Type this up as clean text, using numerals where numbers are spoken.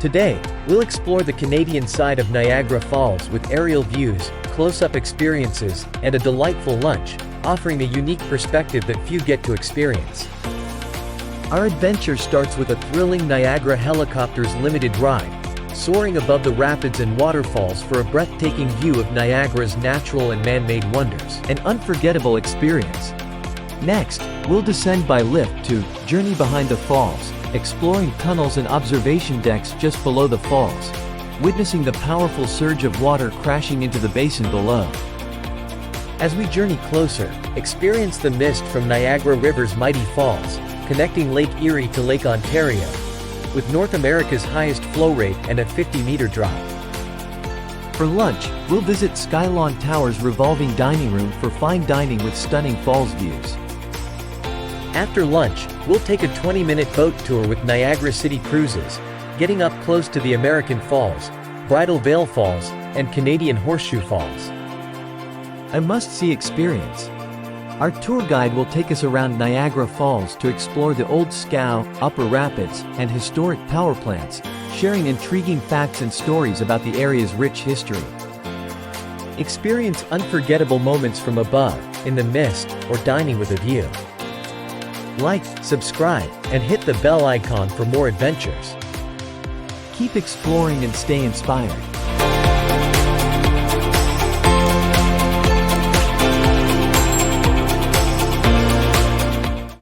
Today, we'll explore the Canadian side of Niagara Falls with aerial views, close-up experiences, and a delightful lunch, offering a unique perspective that few get to experience. Our adventure starts with a thrilling Niagara Helicopters Limited ride, soaring above the rapids and waterfalls for a breathtaking view of Niagara's natural and man-made wonders. An unforgettable experience. Next, we'll descend by lift to journey behind the falls, exploring tunnels and observation decks just below the falls, witnessing the powerful surge of water crashing into the basin below. As we journey closer, experience the mist from Niagara River's mighty falls, connecting Lake Erie to Lake Ontario, with North America's highest flow rate and a 50-meter drop. For lunch, we'll visit Skylon Tower's revolving dining room for fine dining with stunning falls views. After lunch, we'll take a 20-minute boat tour with Niagara City Cruises, getting up close to the American Falls, Bridal Veil Falls, and Canadian Horseshoe Falls. A must-see experience. Our tour guide will take us around Niagara Falls to explore the old Scow, Upper Rapids, and historic power plants, sharing intriguing facts and stories about the area's rich history. Experience unforgettable moments from above, in the mist, or dining with a view. Like, subscribe, and hit the bell icon for more adventures. Keep exploring and stay inspired.